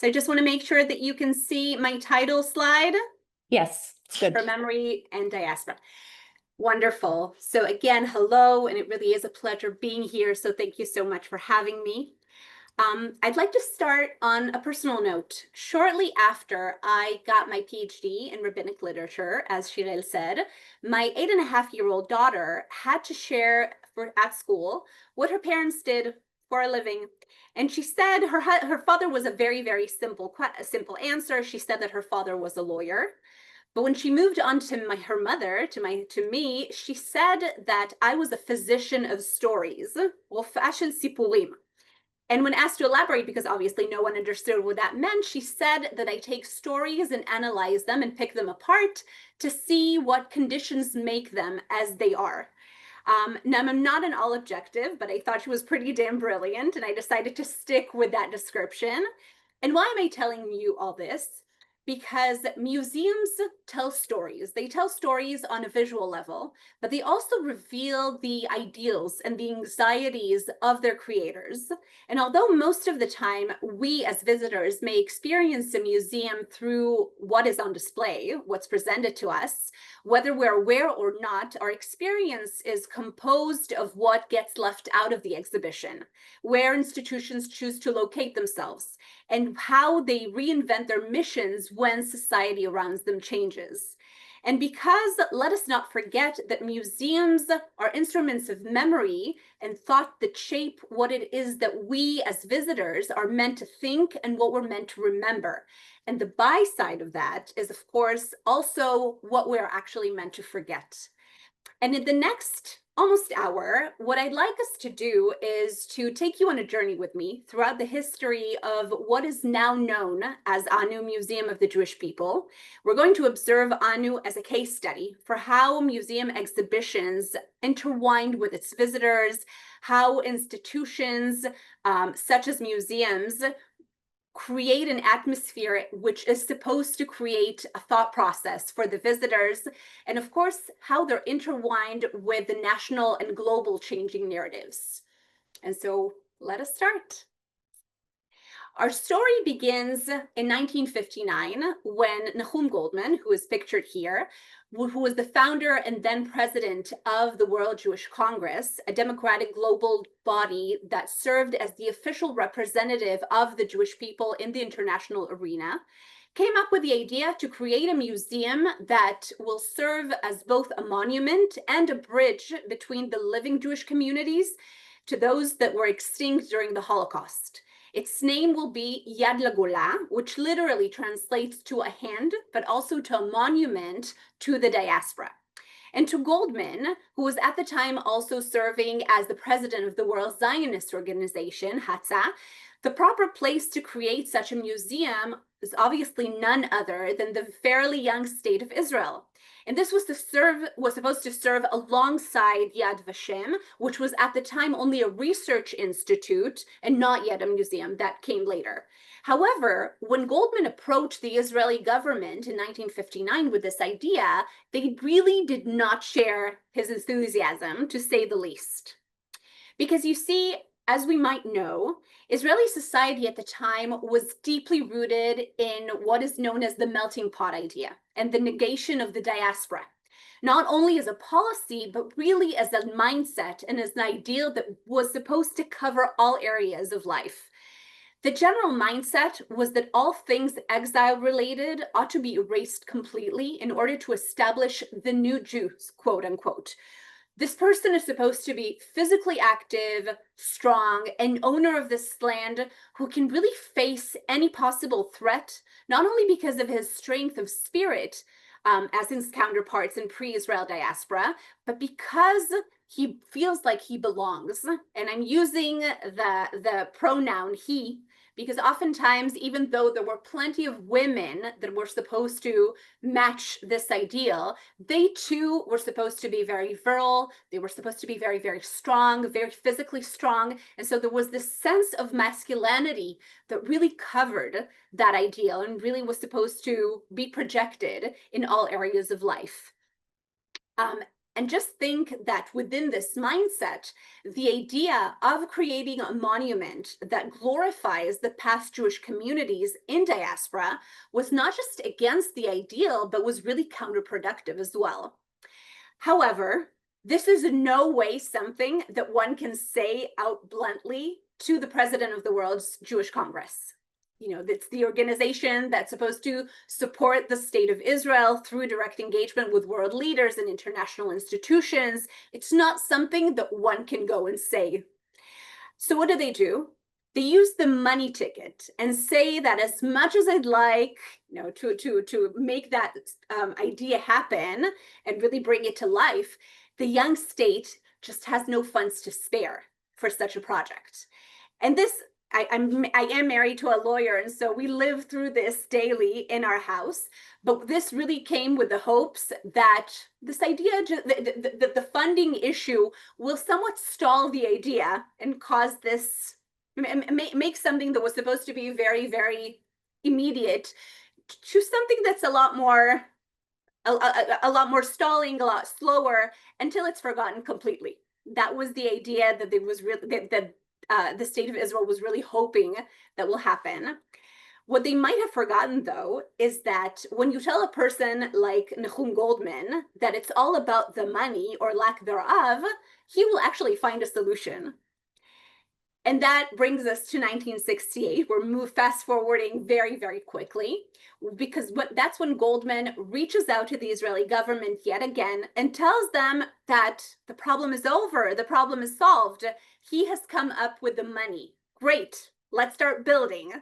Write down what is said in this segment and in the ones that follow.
So I just want to make sure that you can see my title slide. Yes, it's good. For memory and diaspora. Wonderful. So again, hello, and it really is a pleasure being here. So thank you so much for having me. I'd like to start on a personal note. Shortly after I got my PhD in rabbinic literature, as Shirel said, my 8.5-year-old daughter had to share at school what her parents did for a living. And she said her father was a very, very simple answer. She said that her father was a lawyer. But when she moved on to her mother, to me, she said that I was a physician of stories, fashion sipurim. And when asked to elaborate, because obviously no one understood what that meant, she said that I take stories and analyze them and pick them apart to see what conditions make them as they are. Now, I'm not an all objective, but I thought she was pretty damn brilliant, and I decided to stick with that description. And why am I telling you all this? Because museums tell stories. They tell stories on a visual level, but they also reveal the ideals and the anxieties of their creators. And although most of the time we as visitors may experience a museum through what is on display, what's presented to us, whether we're aware or not, our experience is composed of what gets left out of the exhibition, where institutions choose to locate themselves, and how they reinvent their missions when society around them changes. And because let us not forget that museums are instruments of memory and thought that shape what it is that we as visitors are meant to think and what we're meant to remember. And the buy side of that is, of course, also what we're actually meant to forget. And in the next almost hour, what I'd like us to do is to take you on a journey with me throughout the history of what is now known as Anu Museum of the Jewish People. We're going to observe Anu as a case study for how museum exhibitions intertwined with its visitors, how institutions such as museums create an atmosphere which is supposed to create a thought process for the visitors, and of course, how they're intertwined with the national and global changing narratives. And so let us start. Our story begins in 1959 when Nahum Goldmann, who is pictured here, who was the founder and then president of the World Jewish Congress, a democratic global body that served as the official representative of the Jewish people in the international arena, came up with the idea to create a museum that will serve as both a monument and a bridge between the living Jewish communities to those that were extinct during the Holocaust. Its name will be Yad Lagola, which literally translates to a hand, but also to a monument to the diaspora. And to Goldmann, who was at the time also serving as the president of the World Zionist Organization, Hatza, the proper place to create such a museum is obviously none other than the fairly young state of Israel. And this was supposed to serve alongside Yad Vashem, which was at the time only a research institute and not yet a museum. That came later. However, when Goldmann approached the Israeli government in 1959 with this idea, they really did not share his enthusiasm, to say the least. Because you see, as we might know, Israeli society at the time was deeply rooted in what is known as the melting pot idea and the negation of the diaspora, not only as a policy, but really as a mindset and as an ideal that was supposed to cover all areas of life. The general mindset was that all things exile-related ought to be erased completely in order to establish the new Jews, quote unquote. This person is supposed to be physically active, strong, and owner of this land who can really face any possible threat, not only because of his strength of spirit, as his counterparts in pre-Israel diaspora, but because he feels like he belongs. And I'm using the pronoun he, because oftentimes, even though there were plenty of women that were supposed to match this ideal, they too were supposed to be very virile. They were supposed to be very, very strong, very physically strong. And so there was this sense of masculinity that really covered that ideal and really was supposed to be projected in all areas of life. And just think that within this mindset, the idea of creating a monument that glorifies the past Jewish communities in diaspora was not just against the ideal, but was really counterproductive as well. However, this is in no way something that one can say out bluntly to the president of the World's Jewish Congress. It's the organization that's supposed to support the state of Israel through direct engagement with world leaders and international institutions. It's not something that one can go and say. So what do? They use the money ticket and say that as much as I'd like, to make that idea happen and really bring it to life, the young state just has no funds to spare for such a project. And this, I am married to a lawyer, and so we live through this daily in our house. But this really came with the hopes that this idea, the funding issue will somewhat stall the idea and cause this, make something that was supposed to be very, very immediate to something that's a lot more stalling, a lot slower, until it's forgotten completely. That was the idea that the state of Israel was really hoping that will happen. What they might have forgotten, though, is that when you tell a person like Nahum Goldmann that it's all about the money or lack thereof, he will actually find a solution. And that brings us to 1968. We're fast forwarding very, very quickly, because that's when Goldmann reaches out to the Israeli government yet again and tells them that the problem is over, the problem is solved. He has come up with the money. Great, let's start building.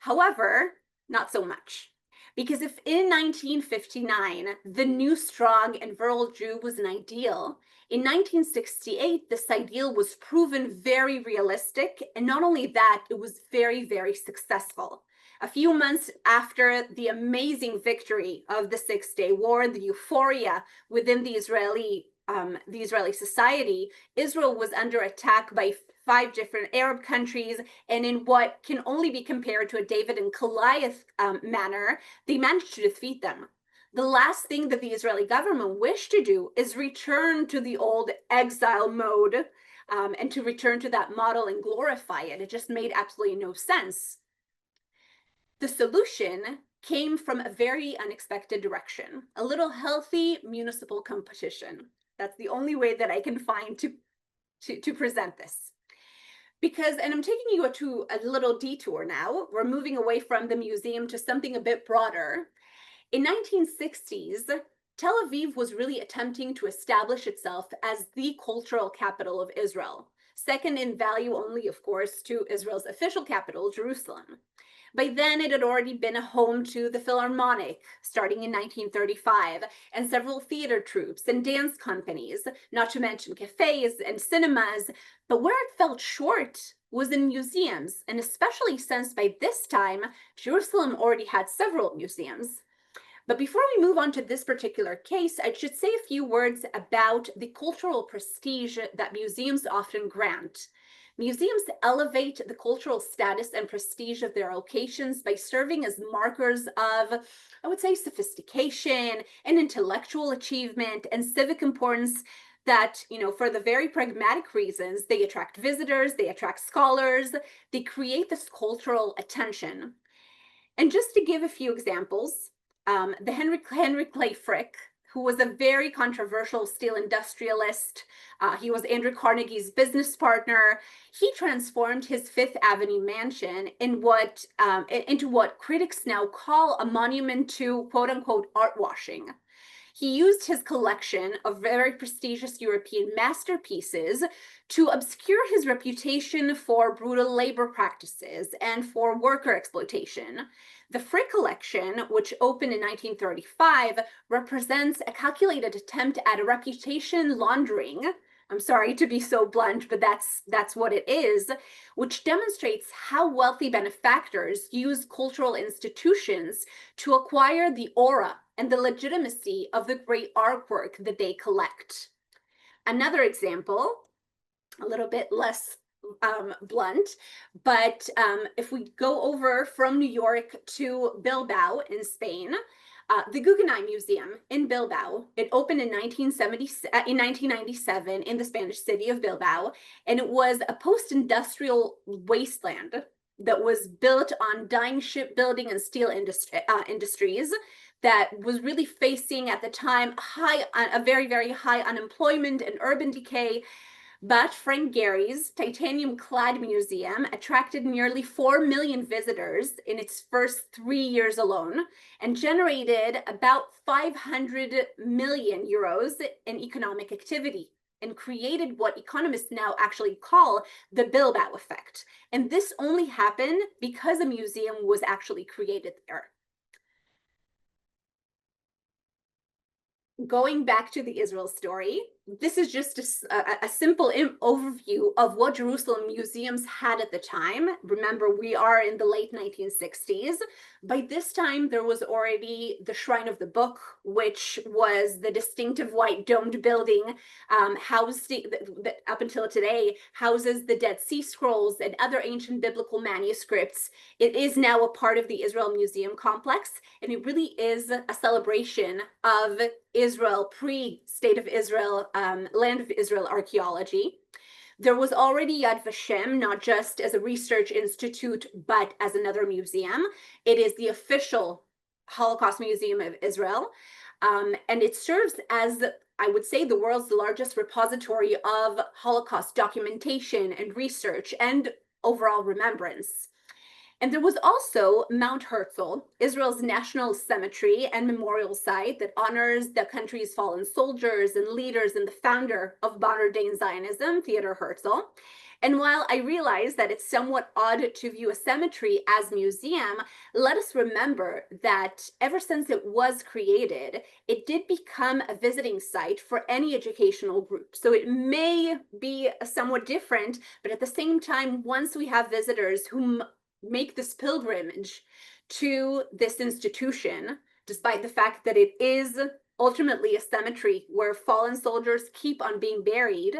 However, not so much. Because if in 1959, the new, strong, and virile Jew was an ideal, in 1968, this ideal was proven very realistic. And not only that, it was very, very successful. A few months after the amazing victory of the Six-Day War, the euphoria within the Israeli society, Israel was under attack by 5 different Arab countries, and in what can only be compared to a David and Goliath manner, they managed to defeat them. The last thing that the Israeli government wished to do is return to the old exile mode and to return to that model and glorify it. It just made absolutely no sense. The solution came from a very unexpected direction, a little healthy municipal competition. That's the only way that I can find to present this. Because, and I'm taking you to a little detour now, we're moving away from the museum to something a bit broader. In 1960s, Tel Aviv was really attempting to establish itself as the cultural capital of Israel, second in value only, of course, to Israel's official capital, Jerusalem. By then, it had already been a home to the Philharmonic, starting in 1935, and several theater troupes and dance companies, not to mention cafes and cinemas. But where it fell short was in museums, and especially since by this time, Jerusalem already had several museums. But before we move on to this particular case, I should say a few words about the cultural prestige that museums often grant. Museums elevate the cultural status and prestige of their locations by serving as markers of, I would say, sophistication and intellectual achievement and civic importance that, for the very pragmatic reasons, they attract visitors, they attract scholars, they create this cultural attention. And just to give a few examples, the Henry Clay Frick, who was a very controversial steel industrialist. He was Andrew Carnegie's business partner. He transformed his Fifth Avenue mansion into what critics now call a monument to, quote unquote, art washing. He used his collection of very prestigious European masterpieces to obscure his reputation for brutal labor practices and for worker exploitation. The Frick collection, which opened in 1935, represents a calculated attempt at a reputation laundering. I'm sorry to be so blunt, but that's what it is, which demonstrates how wealthy benefactors use cultural institutions to acquire the aura and the legitimacy of the great artwork that they collect. Another example, a little bit less blunt, but if we go over from New York to Bilbao in Spain, The Guggenheim Museum in Bilbao, it opened in 1997 in the Spanish city of Bilbao, and it was a post-industrial wasteland that was built on dying shipbuilding and steel industries that was really facing at the time a very, very high unemployment and urban decay. But Frank Gehry's titanium-clad museum attracted nearly 4 million visitors in its first 3 years alone and generated about 500 million euros in economic activity and created what economists now actually call the Bilbao effect. And this only happened because a museum was actually created there. Going back to the Israel story, this is just a simple overview of what Jerusalem museums had at the time. Remember, we are in the late 1960s. By this time, there was already the Shrine of the Book, which was the distinctive white domed building housed, up until today, houses the Dead Sea Scrolls and other ancient biblical manuscripts. It is now a part of the Israel Museum complex, and it really is a celebration of Israel, pre-State of Israel, Land of Israel archaeology. There was already Yad Vashem, not just as a research institute, but as another museum. It is the official Holocaust Museum of Israel, and it serves as, I would say, the world's largest repository of Holocaust documentation and research and overall remembrance. And there was also Mount Herzl, Israel's national cemetery and memorial site that honors the country's fallen soldiers and leaders and the founder of modern-day Zionism, Theodor Herzl. And while I realize that it's somewhat odd to view a cemetery as a museum, let us remember that ever since it was created, it did become a visiting site for any educational group. So it may be somewhat different, but at the same time, once we have visitors who make this pilgrimage to this institution, despite the fact that it is ultimately a cemetery where fallen soldiers keep on being buried,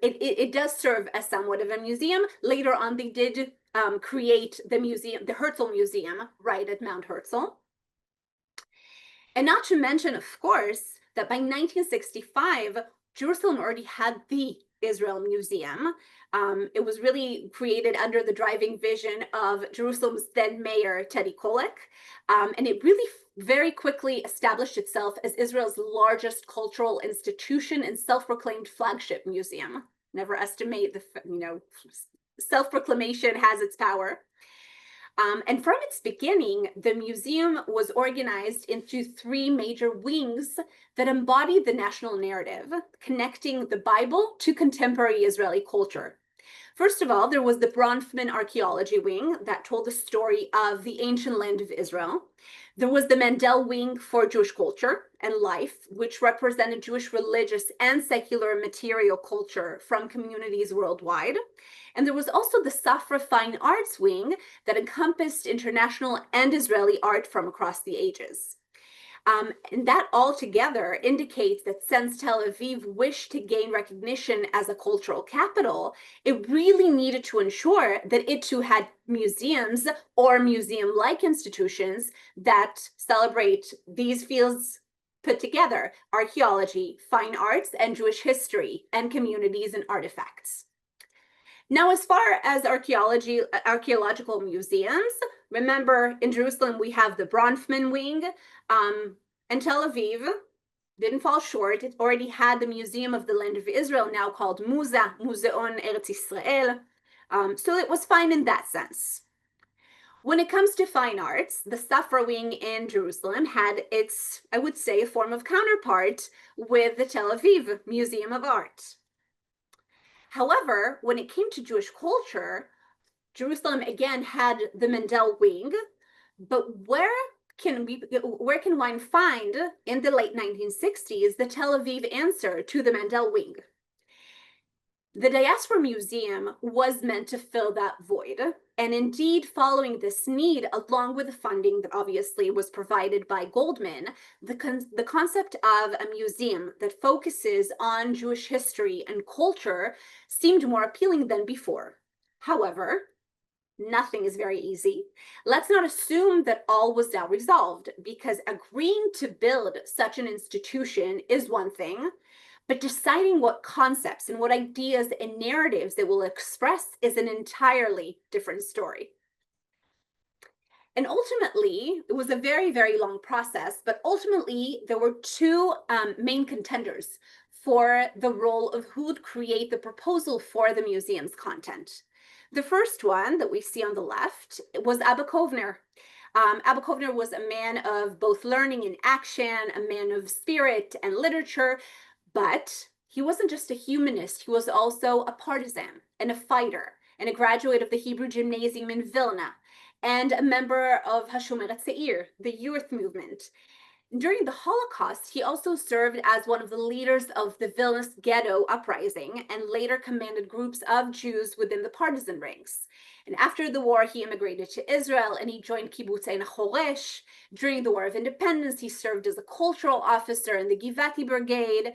it does serve as somewhat of a museum. Later on, they did create the museum, the Herzl Museum, right at Mount Herzl. And not to mention, of course, that by 1965, Jerusalem already had the Israel Museum. It was really created under the driving vision of Jerusalem's then mayor, Teddy Kollek. And it really very quickly established itself as Israel's largest cultural institution and self-proclaimed flagship museum. Never estimate the, self-proclamation has its power. And from its beginning, the museum was organized into 3 major wings that embodied the national narrative, connecting the Bible to contemporary Israeli culture. First of all, there was the Bronfman Archaeology Wing that told the story of the ancient land of Israel. There was the Mendel Wing for Jewish culture and life, which represented Jewish religious and secular material culture from communities worldwide. And there was also the Safra Fine Arts Wing that encompassed international and Israeli art from across the ages. And that altogether indicates that since Tel Aviv wished to gain recognition as a cultural capital, it really needed to ensure that it too had museums or museum-like institutions that celebrate these fields put together: archaeology, fine arts, and Jewish history, and communities and artifacts. Now, as far as archaeological museums, remember in Jerusalem, we have the Bronfman Wing, and Tel Aviv didn't fall short. It already had the Museum of the Land of Israel, now called Muzeon Eretz Israel. So it was fine in that sense. When it comes to fine arts, the Safra Wing in Jerusalem had its, I would say, a form of counterpart with the Tel Aviv Museum of Art. However, when it came to Jewish culture, Jerusalem again had the Mendel Wing, but where can one find in the late 1960s the Tel Aviv answer to the Mendel Wing? The Diaspora Museum was meant to fill that void, and indeed, following this need, along with the funding that obviously was provided by Goldman, the concept of a museum that focuses on Jewish history and culture seemed more appealing than before. However, Nothing is very easy. Let's not assume that all was now resolved, because agreeing to build such an institution is one thing, but deciding what concepts and what ideas and narratives it will express is an entirely different story. And ultimately, it was a very, very long process, but ultimately there were two main contenders for the role of who would create the proposal for the museum's content. The first one that we see on the left was Abba Kovner. Abba Kovner was a man of both learning and action, a man of spirit and literature, but he wasn't just a humanist, he was also a partisan and a fighter and a graduate of the Hebrew Gymnasium in Vilna, and a member of Hashomer Hatzair, the youth movement. During the Holocaust, he also served as one of the leaders of the Vilnius Ghetto uprising and later commanded groups of Jews within the partisan ranks. And after the war, he immigrated to Israel and he joined Kibbutz Ein Choresh. During the War of Independence, he served as a cultural officer in the Givati Brigade.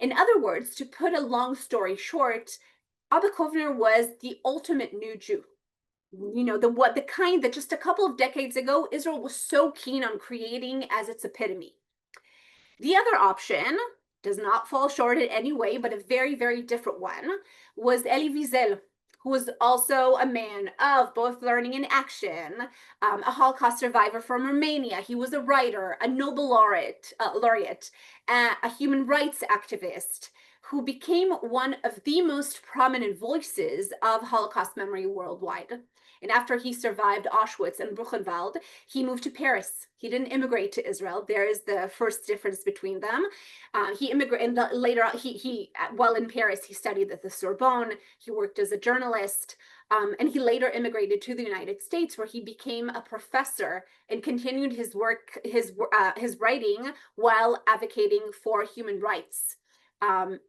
In other words, to put a long story short, Abba Kovner was the ultimate new Jew. The kind that just a couple of decades ago, Israel was so keen on creating as its epitome. The other option does not fall short in any way, but a very, very different one, was Elie Wiesel, who was also a man of both learning and action, a Holocaust survivor from Romania. He was a writer, a Nobel laureate, a human rights activist, who became one of the most prominent voices of Holocaust memory worldwide. And after he survived Auschwitz and Buchenwald, he moved to Paris. He didn't immigrate to Israel. There is the first difference between them. He immigrated, and later, while in Paris, he studied at the Sorbonne. He worked as a journalist, and he later immigrated to the United States, where he became a professor and continued his work, his writing, while advocating for human rights. And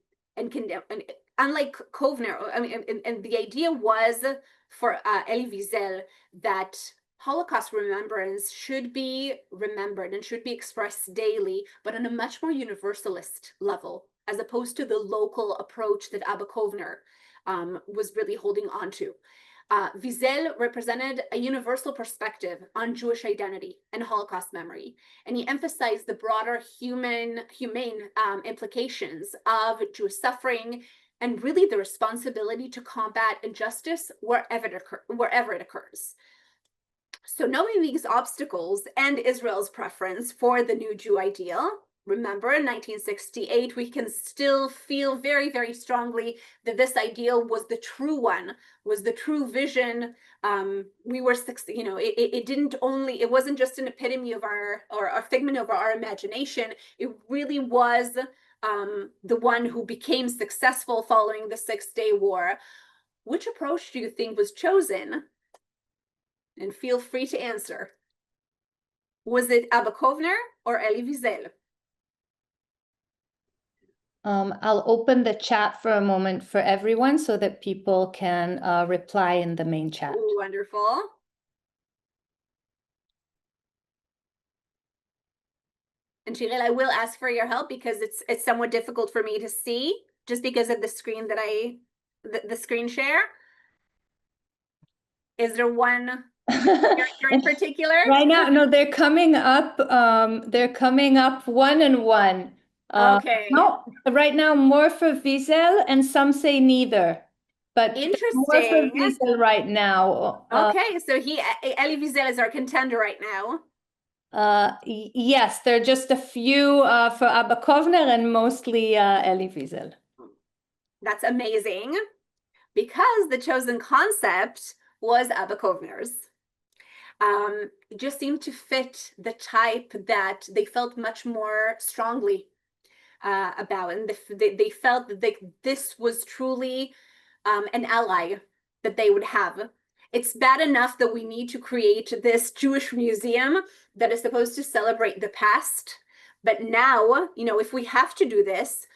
unlike Kovner, and the idea was for Elie Wiesel that Holocaust remembrance should be remembered and should be expressed daily, but on a much more universalist level, as opposed to the local approach that Abba Kovner was really holding on to. Wiesel represented a universal perspective on Jewish identity and Holocaust memory, and he emphasized the broader humane implications of Jewish suffering and really the responsibility to combat injustice wherever it occurs. So knowing these obstacles and Israel's preference for the new Jew ideal, remember in 1968, we can still feel very, very strongly that this ideal was the true one, was the true vision. It wasn't just an epitome of or a figment of our imagination. It really was the one who became successful following the Six-Day War. Which approach do you think was chosen? And feel free to answer. Was it Abba Kovner or Elie Wiesel? I'll open the chat for a moment for everyone so that people can reply in the main chat. Wonderful. And Shirel, I will ask for your help because it's somewhat difficult for me to see just because of the screen that the screen share. Is there one character in particular? Right now, no, they're coming up. They're coming up one and one. Okay. No, right now more for Wiesel, and some say neither. But more for Interesting. Wiesel right now. Okay, so Elie Wiesel is our contender right now. Yes, there are just a few for Abba Kovner and mostly Elie Wiesel. That's amazing, because the chosen concept was Abba Kovner's. It just seemed to fit the type that they felt much more strongly about, and they felt that this was truly an ally that they would have. It's bad enough that we need to create this Jewish museum that is supposed to celebrate the past, but now, if we have to do this,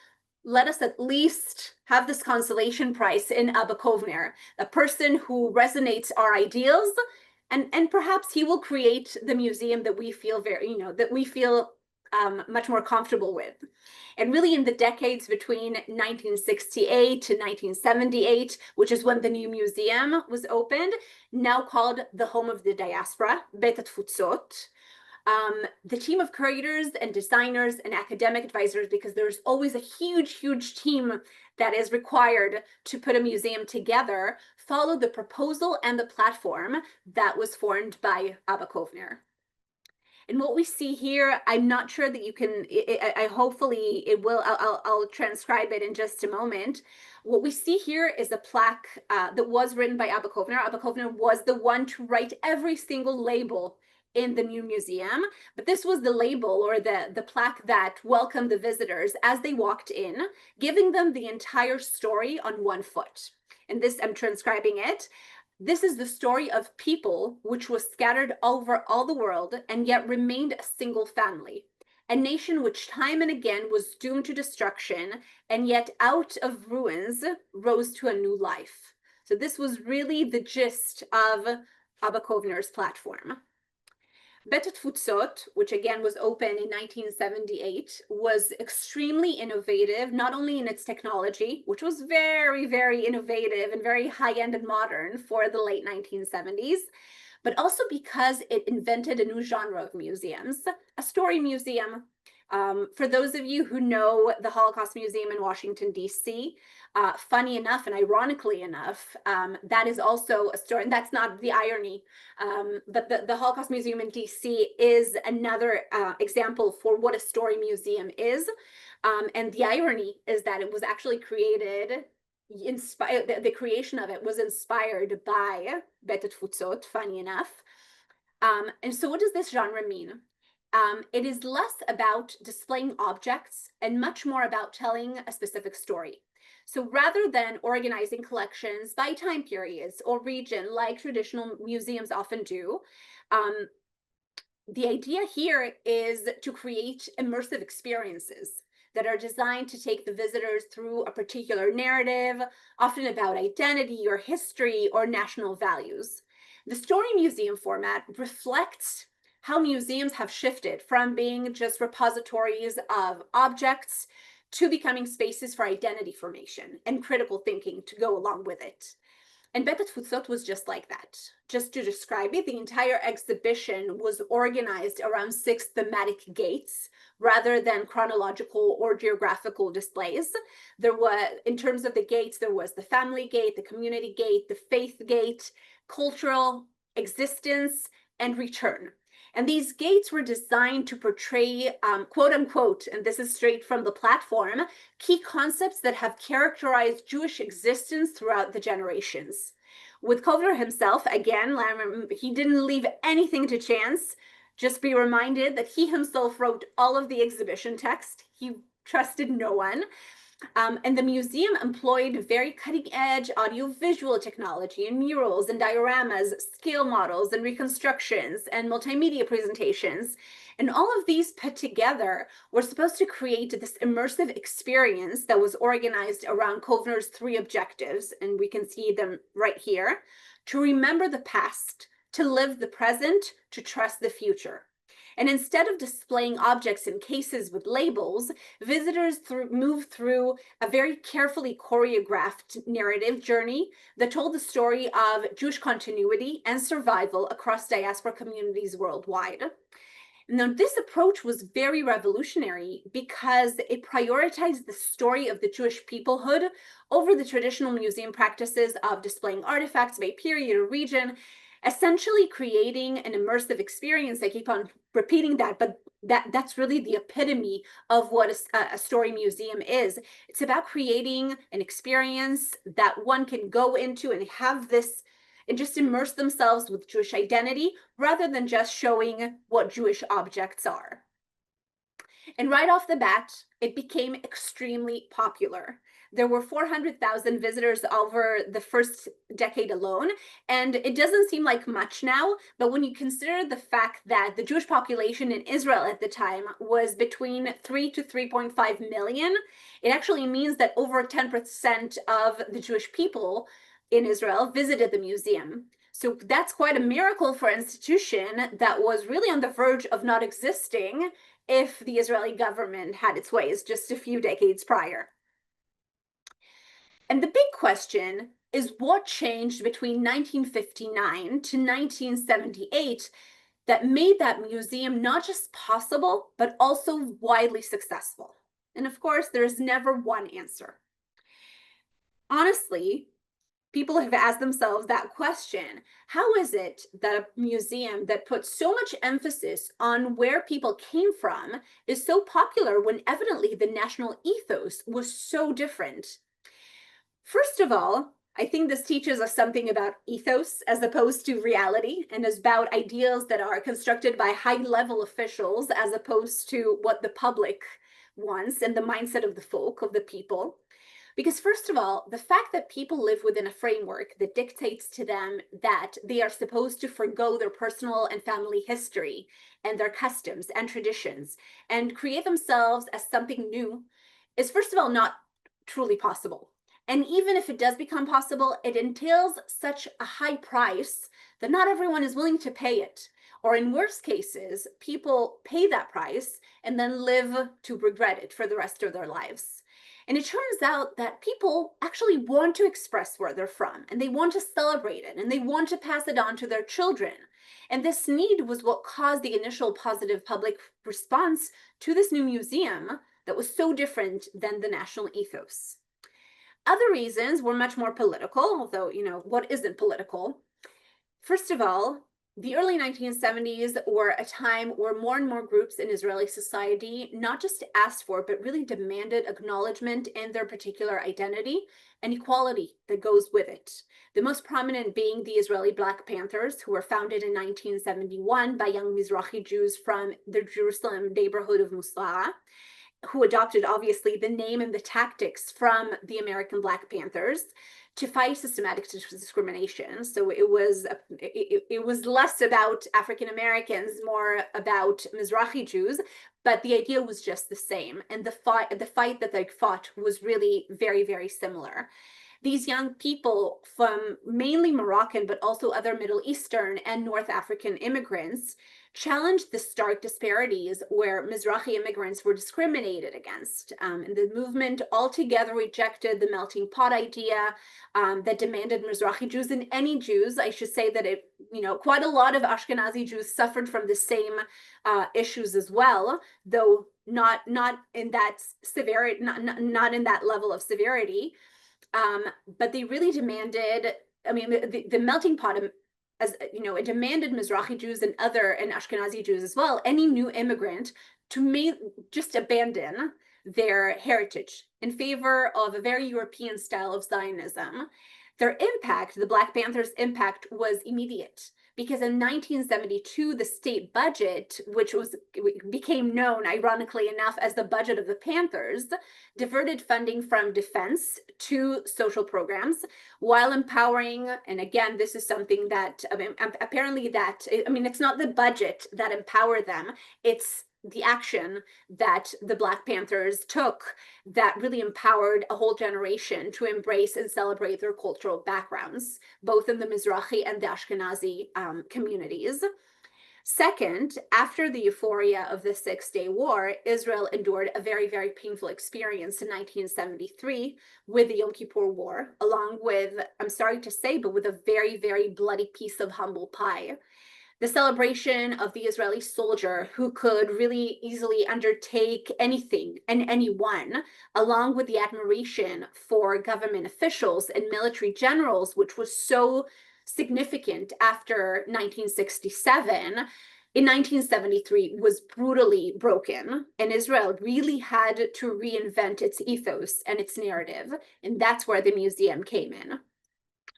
let us at least have this consolation prize in Abba Kovner, a person who resonates our ideals, and perhaps he will create the museum that we feel much more comfortable with. And really in the decades between 1968 to 1978, which is when the new museum was opened, now called the home of the diaspora, Beit Hatfutsot, the team of curators and designers and academic advisors, because there's always a huge team that is required to put a museum together, followed the proposal and the platform that was formed by Abba Kovner. And what we see here, I'm not sure that you can, I hopefully it will, I'll transcribe it in just a moment. What we see here is a plaque that was written by Abba Kovner. Abba Kovner was the one to write every single label in the new museum, but this was the label or the plaque that welcomed the visitors as they walked in, giving them the entire story on one foot. And this, I'm transcribing it. This is the story of people which was scattered over all the world and yet remained a single family, a nation which time and again was doomed to destruction and yet out of ruins rose to a new life. So this was really the gist of Abba Kovner's platform. Beit Hatfutsot, which again was opened in 1978, was extremely innovative, not only in its technology, which was very innovative and very high-end and modern for the late 1970s, but also because it invented a new genre of museums, a story museum. For those of you who know the Holocaust Museum in Washington, D.C., funny enough and ironically enough, that is also a story, and that's not the irony, but the Holocaust Museum in D.C. is another example for what a story museum is. And the irony is that it was actually created, the creation of it was inspired by Beit Hatfutsot, funny enough. And so what does this genre mean? It is less about displaying objects and much more about telling a specific story. So rather than organizing collections by time periods or region like traditional museums often do, the idea here is to create immersive experiences that are designed to take the visitors through a particular narrative, often about identity or history or national values. The story museum format reflects how museums have shifted from being just repositories of objects to becoming spaces for identity formation and critical thinking to go along with it. And Beit Hatfutsot was just like that. Just to describe it, the entire exhibition was organized around 6 thematic gates rather than chronological or geographical displays. There was, in terms of the gates, there was the family gate, the community gate, the faith gate, cultural, existence, and return. And these gates were designed to portray, quote unquote, and this is straight from the platform, key concepts that have characterized Jewish existence throughout the generations. With Kovner himself, again, he didn't leave anything to chance. Just be reminded that he himself wrote all of the exhibition text. He trusted no one. And the museum employed very cutting-edge audiovisual technology and murals and dioramas, scale models and reconstructions and multimedia presentations. And all of these put together were supposed to create this immersive experience that was organized around Kovner's 3 objectives, and we can see them right here: to remember the past, to live the present, to trust the future. And instead of displaying objects in cases with labels, visitors moved through a very carefully choreographed narrative journey that told the story of Jewish continuity and survival across diaspora communities worldwide. Now, this approach was very revolutionary because it prioritized the story of the Jewish peoplehood over the traditional museum practices of displaying artifacts by period or region, essentially creating an immersive experience. I keep on repeating that, but that's really the epitome of what a story museum is. It's about creating an experience that one can go into and have this and just immerse themselves with Jewish identity rather than just showing what Jewish objects are. And right off the bat, it became extremely popular. There were 400,000 visitors over the first decade alone, and it doesn't seem like much now, but when you consider the fact that the Jewish population in Israel at the time was between 3 to 3.5 million, it actually means that over 10% of the Jewish people in Israel visited the museum. So that's quite a miracle for an institution that was really on the verge of not existing if the Israeli government had its ways just a few decades prior. And the big question is what changed between 1959 to 1978 that made that museum not just possible, but also widely successful. And of course, there's never one answer. Honestly, people have asked themselves that question. How is it that a museum that puts so much emphasis on where people came from is so popular when evidently the national ethos was so different? First of all, I think this teaches us something about ethos as opposed to reality, and is about ideals that are constructed by high-level officials as opposed to what the public wants and the mindset of the folk, of the people. Because first of all, the fact that people live within a framework that dictates to them that they are supposed to forgo their personal and family history and their customs and traditions and create themselves as something new is first of all not truly possible. And even if it does become possible, it entails such a high price that not everyone is willing to pay it. Or in worst cases, people pay that price and then live to regret it for the rest of their lives. And it turns out that people actually want to express where they're from, and they want to celebrate it, and they want to pass it on to their children. And this need was what caused the initial positive public response to this new museum that was so different than the national ethos. Other reasons were much more political, although, what isn't political? First of all, the early 1970s were a time where more and more groups in Israeli society not just asked for, but really demanded acknowledgement in their particular identity and equality that goes with it. The most prominent being the Israeli Black Panthers, who were founded in 1971 by young Mizrahi Jews from the Jerusalem neighborhood of Musala, who adopted obviously the name and the tactics from the American Black Panthers to fight systematic discrimination. So it was less about African Americans, more about Mizrahi Jews, but the idea was just the same. And the fight that they fought was really very, very similar. These young people from mainly Moroccan, but also other Middle Eastern and North African immigrants challenged the stark disparities where Mizrahi immigrants were discriminated against. And the movement altogether rejected the melting pot idea that demanded Mizrahi Jews and any Jews. I should say that quite a lot of Ashkenazi Jews suffered from the same issues as well, though not in that severity, not in that level of severity. But they really demanded, the melting pot, as it demanded Mizrahi Jews and Ashkenazi Jews as well, any new immigrant to just abandon their heritage in favor of a very European style of Zionism. Their impact, the Black Panthers' impact, was immediate. Because in 1972, the state budget, which became known, ironically enough, as the budget of the Panthers, diverted funding from defense to social programs while empowering, and again, this is something that, it's not the budget that empowered them, it's the action that the Black Panthers took that really empowered a whole generation to embrace and celebrate their cultural backgrounds, both in the Mizrahi and the Ashkenazi communities. Second, after the euphoria of the Six-Day War, Israel endured a very, very painful experience in 1973 with the Yom Kippur War, along with, I'm sorry to say, but with a very, very bloody piece of humble pie. The celebration of the Israeli soldier who could really easily undertake anything and anyone, along with the admiration for government officials and military generals, which was so significant after 1967, in 1973 was brutally broken, and Israel really had to reinvent its ethos and its narrative, and that's where the museum came in.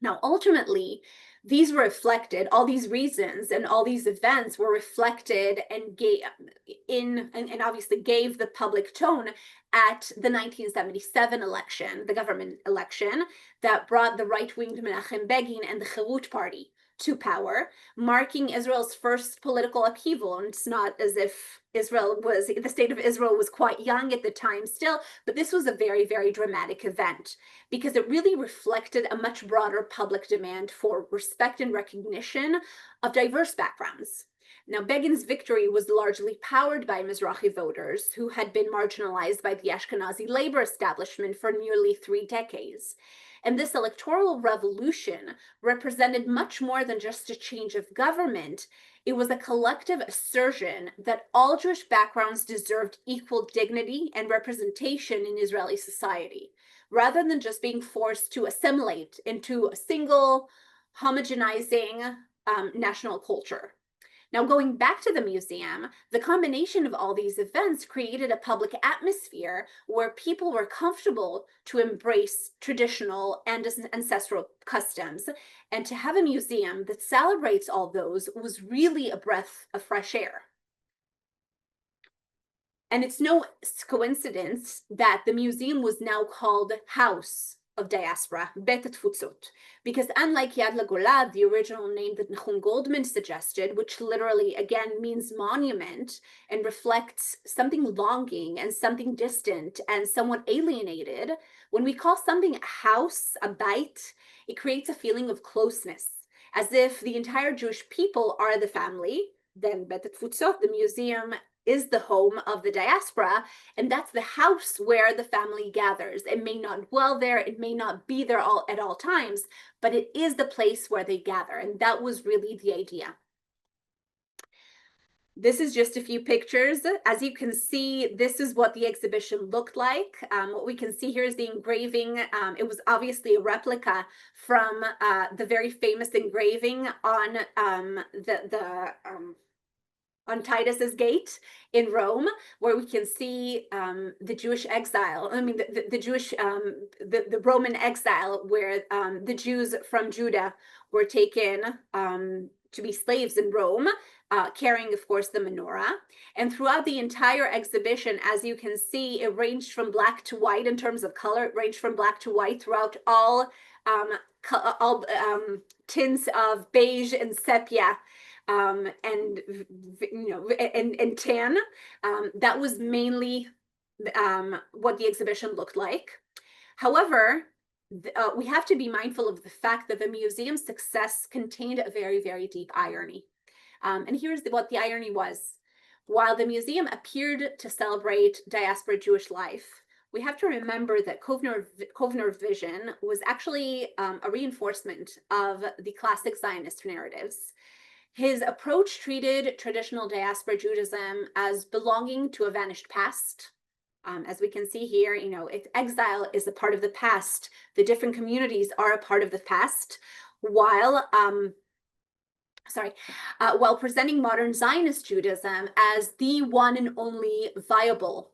Now, ultimately, these were reflected, all these reasons and all these events were reflected and obviously gave the public tone at the 1977 election, the government election, that brought the right-winged Menachem Begin and the Chirut Party to power, marking Israel's first political upheaval. And it's not as if the state of Israel was quite young at the time still, but this was a very, very dramatic event because it really reflected a much broader public demand for respect and recognition of diverse backgrounds. Now, Begin's victory was largely powered by Mizrahi voters who had been marginalized by the Ashkenazi labor establishment for nearly 3 decades. And this electoral revolution represented much more than just a change of government. It was a collective assertion that all Jewish backgrounds deserved equal dignity and representation in Israeli society, rather than just being forced to assimilate into a single homogenizing national culture. Now, going back to the museum, the combination of all these events created a public atmosphere where people were comfortable to embrace traditional and ancestral customs. And to have a museum that celebrates all those was really a breath of fresh air. And it's no coincidence that the museum was now called House of Diaspora, Beit Hatfutsot, because unlike Yad LaGola, the original name that Nahum Goldmann suggested, which literally again means monument and reflects something longing and something distant and somewhat alienated, when we call something a house, a beit, it creates a feeling of closeness, as if the entire Jewish people are the family. Then Beit Hatfutsot, the museum, is the home of the diaspora, and that's the house where the family gathers. It may not dwell there, it may not be there at all times, but it is the place where they gather, and that was really the idea. This is just a few pictures. As you can see, this is what the exhibition looked like. What we can see here is the engraving. It was obviously a replica from the very famous engraving on on Titus's gate in Rome, where we can see the Jewish exile. I mean, the Jewish, the Roman exile, where the Jews from Judah were taken to be slaves in Rome, carrying, of course, the menorah. And throughout the entire exhibition, as you can see, it ranged from black to white in terms of color. It ranged from black to white throughout all tints of beige and sepia. And tan. That was mainly what the exhibition looked like. However, we have to be mindful of the fact that the museum's success contained a very, very deep irony. And here's what the irony was. While the museum appeared to celebrate diaspora Jewish life, we have to remember that Kovner's vision was actually a reinforcement of the classic Zionist narratives. His approach treated traditional diaspora Judaism as belonging to a vanished past. As we can see here, if exile is a part of the past, the different communities are a part of the past, while presenting modern Zionist Judaism as the one and only viable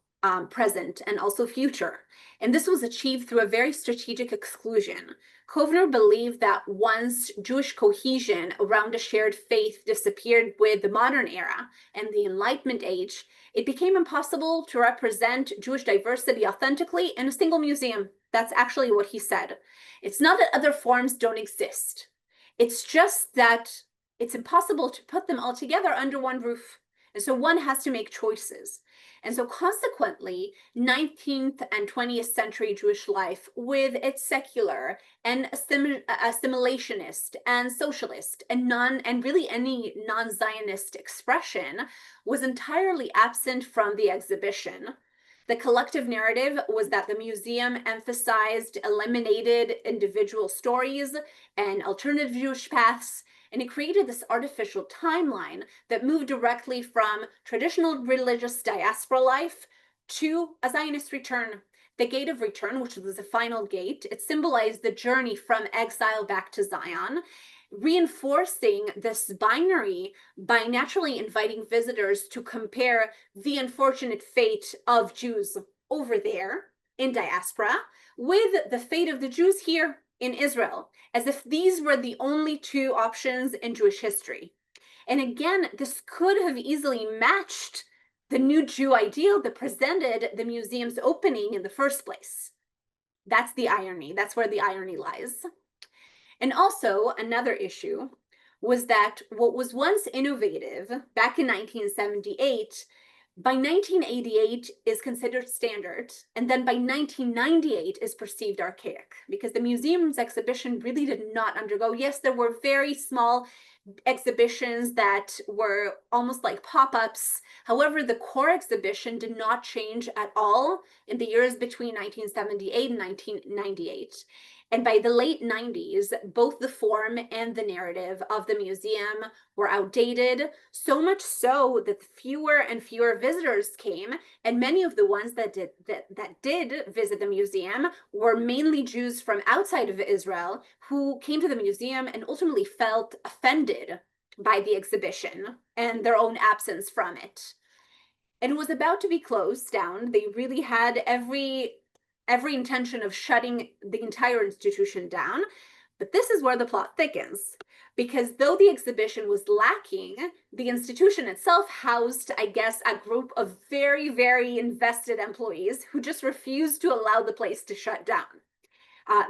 present and also future. And this was achieved through a very strategic exclusion. Kovner believed that once Jewish cohesion around a shared faith disappeared with the modern era and the Enlightenment age, it became impossible to represent Jewish diversity authentically in a single museum. That's actually what he said. It's not that other forms don't exist. It's just that it's impossible to put them all together under one roof. And so one has to make choices. And so consequently, 19th and 20th century Jewish life, with its secular and assimilationist and socialist and really any non-Zionist expression, was entirely absent from the exhibition. The collective narrative was that the museum emphasized eliminated individual stories and alternative Jewish paths, and it created this artificial timeline that moved directly from traditional religious diaspora life to a Zionist return. The gate of return, which was the final gate, it symbolized the journey from exile back to Zion, reinforcing this binary by naturally inviting visitors to compare the unfortunate fate of Jews over there in diaspora with the fate of the Jews here in Israel, as if these were the only two options in Jewish history. And again, this could have easily matched the new Jew ideal that presented the museum's opening in the first place. That's the irony. That's where the irony lies. And also, another issue was that what was once innovative back in 1978, by 1988 is considered standard, and then by 1998 is perceived archaic, because the museum's exhibition really did not undergo. Yes, there were very small exhibitions that were almost like pop-ups. However, the core exhibition did not change at all in the years between 1978 and 1998. And by the late 90s, both the form and the narrative of the museum were outdated, so much so that fewer and fewer visitors came, and many of the ones that did visit the museum were mainly Jews from outside of Israel who came to the museum and ultimately felt offended by the exhibition and their own absence from it. And it was about to be closed down. They really had every intention of shutting the entire institution down. But this is where the plot thickens, because though the exhibition was lacking, the institution itself housed, I guess, a group of very, very invested employees who just refused to allow the place to shut down.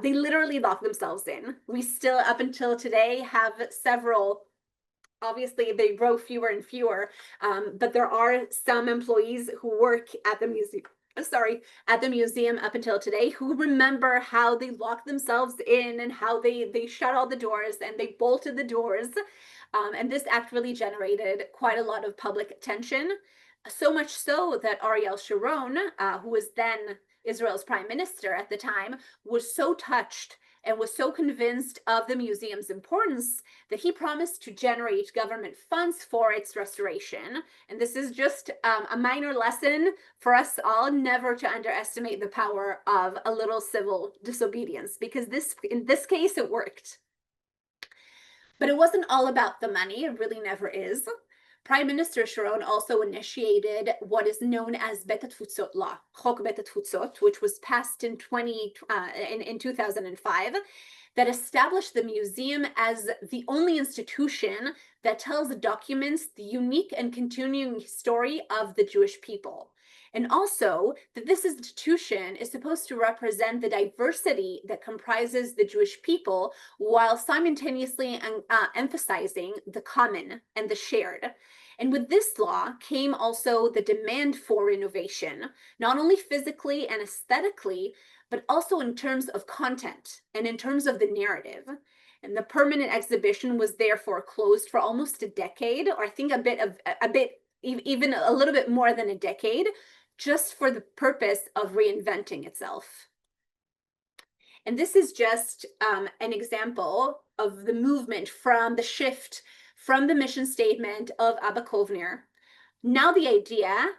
They literally locked themselves in. We still, up until today, have several. Obviously, they grow fewer and fewer, but there are some employees who work at the museum up until today, who remember how they locked themselves in and how they shut all the doors and they bolted the doors. And this act really generated quite a lot of public attention, so much so that Ariel Sharon, who was then Israel's prime minister at the time, was so touched and was so convinced of the museum's importance that he promised to generate government funds for its restoration. And this is just a minor lesson for us all, never to underestimate the power of a little civil disobedience, because in this case, it worked. But it wasn't all about the money. It really never is. Prime Minister Sharon also initiated what is known as Beit Hatfutsot law, Chok Beit Hatfutsot, which was passed in 2005, that established the museum as the only institution that tells and documents the unique and continuing story of the Jewish people. And also that this institution is supposed to represent the diversity that comprises the Jewish people, while simultaneously emphasizing the common and the shared. And with this law came also the demand for innovation, not only physically and aesthetically, but also in terms of content and in terms of the narrative. And the permanent exhibition was therefore closed for almost a decade, or I think even a little bit more than a decade, just for the purpose of reinventing itself. And this is just an example of the movement from the shift from the mission statement of Abba Kovner. Now the idea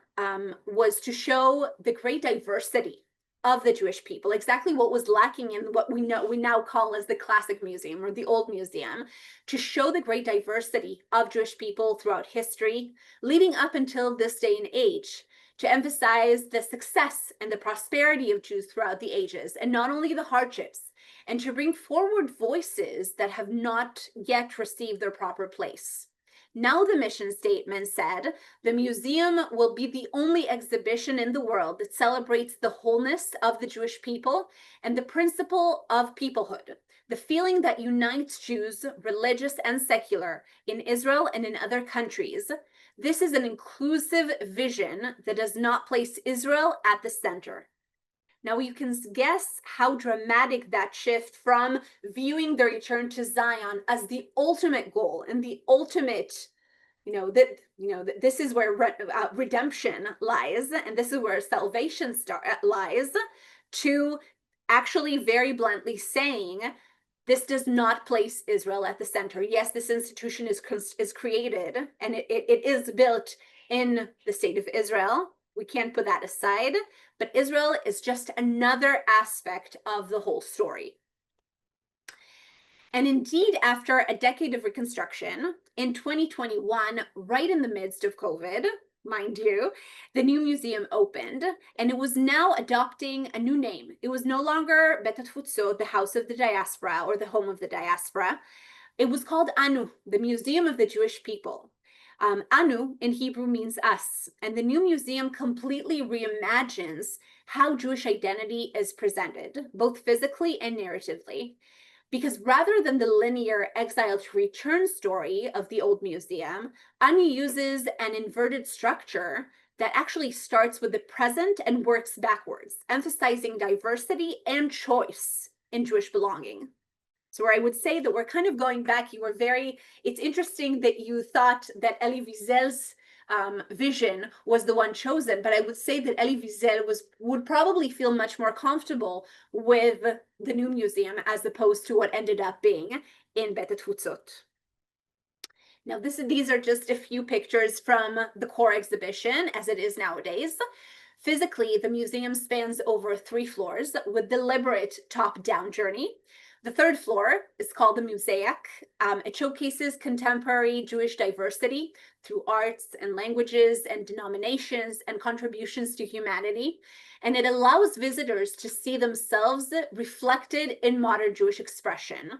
was to show the great diversity of the Jewish people, exactly what was lacking in what we now call as the classic museum or the old museum, to show the great diversity of Jewish people throughout history, leading up until this day and age, to emphasize the success and the prosperity of Jews throughout the ages, and not only the hardships, and to bring forward voices that have not yet received their proper place. Now the mission statement said, the museum will be the only exhibition in the world that celebrates the wholeness of the Jewish people and the principle of peoplehood, the feeling that unites Jews, religious and secular, in Israel and in other countries. This is an inclusive vision that does not place Israel at the center. Now you can guess how dramatic that shift from viewing the return to Zion as the ultimate goal and the ultimate, this is where redemption lies, and this is where salvation lies, to actually very bluntly saying, this does not place Israel at the center. Yes, this institution is created and it is built in the state of Israel. We can't put that aside, but Israel is just another aspect of the whole story. And indeed, after a decade of reconstruction, in 2021, right in the midst of COVID, mind you, the new museum opened, and it was now adopting a new name. It was no longer Beit Hatfutsot, the House of the Diaspora, or the Home of the Diaspora. It was called Anu, the Museum of the Jewish People. Anu in Hebrew means us, and the new museum completely reimagines how Jewish identity is presented, both physically and narratively. because rather than the linear exile to return story of the old museum, Anya uses an inverted structure that actually starts with the present and works backwards, emphasizing diversity and choice in Jewish belonging. So where I would say that we're kind of going back, it's interesting that you thought that Elie Wiesel's vision was the one chosen, but I would say that Elie Wiesel would probably feel much more comfortable with the new museum as opposed to what ended up being in Beit Hatfutsot. Now, these are just a few pictures from the core exhibition as it is nowadays. Physically, the museum spans over 3 floors with deliberate top-down journey. The 3rd floor is called the Mosaic. It showcases contemporary Jewish diversity through arts and languages and denominations and contributions to humanity. And it allows visitors to see themselves reflected in modern Jewish expression.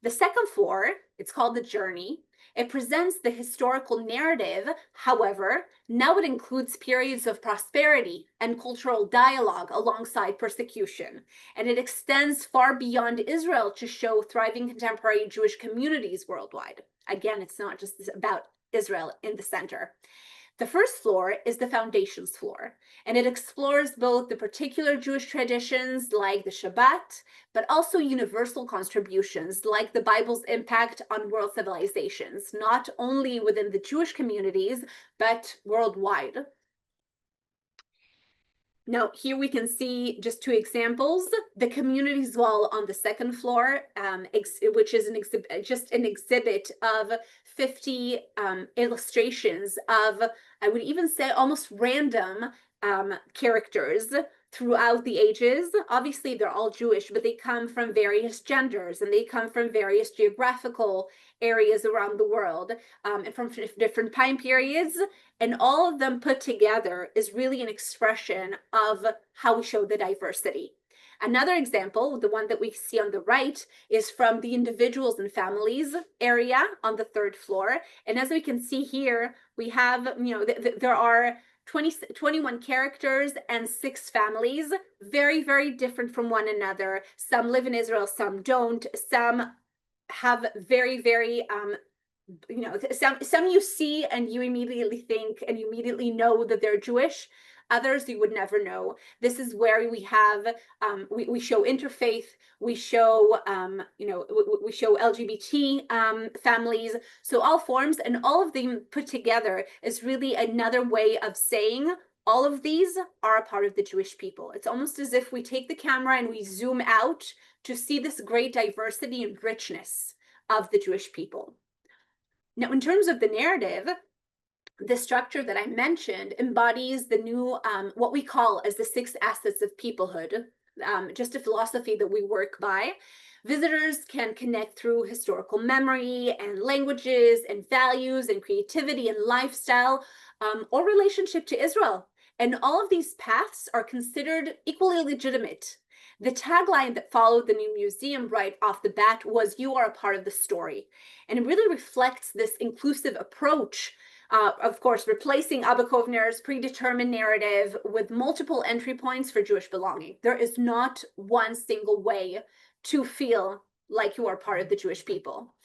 The 2nd floor, it's called the Journey. It presents the historical narrative. However, now it includes periods of prosperity and cultural dialogue alongside persecution. And it extends far beyond Israel to show thriving contemporary Jewish communities worldwide. Again, it's not just about Israel in the center. The 1st floor is the foundations floor, and it explores both the particular Jewish traditions like the Shabbat, but also universal contributions like the Bible's impact on world civilizations, not only within the Jewish communities, but worldwide. Now, here we can see just 2 examples. The communities wall on the 2nd floor, which is just an exhibit of 50 illustrations of, I would even say, almost random characters throughout the ages. Obviously, they're all Jewish, but they come from various genders and they come from various geographical areas around the world and from different time periods. And all of them put together is really an expression of how we show the diversity. Another example, the one that we see on the right, is from the individuals and families area on the 3rd floor. And as we can see here, we have, there are 21 characters and 6 families, very, very different from one another. Some live in Israel, some don't. Some have very, very some you see and you immediately think and you immediately know that they're Jewish. Others you would never know. This is where we have we show interfaith, we show we show LGBT families, so all forms, and all of them put together is really another way of saying all of these are a part of the Jewish people. It's almost as if we take the camera and we zoom out to see this great diversity and richness of the Jewish people. Now, in terms of the narrative, the structure that I mentioned embodies the new, what we call as the 6 assets of peoplehood, just a philosophy that we work by. Visitors can connect through historical memory and languages and values and creativity and lifestyle or relationship to Israel. And all of these paths are considered equally legitimate. The tagline that followed the new museum right off the bat was, "You are a part of the story." And it really reflects this inclusive approach, of course, replacing Abba Kovner's predetermined narrative with multiple entry points for Jewish belonging. There is not one single way to feel like you are part of the Jewish people.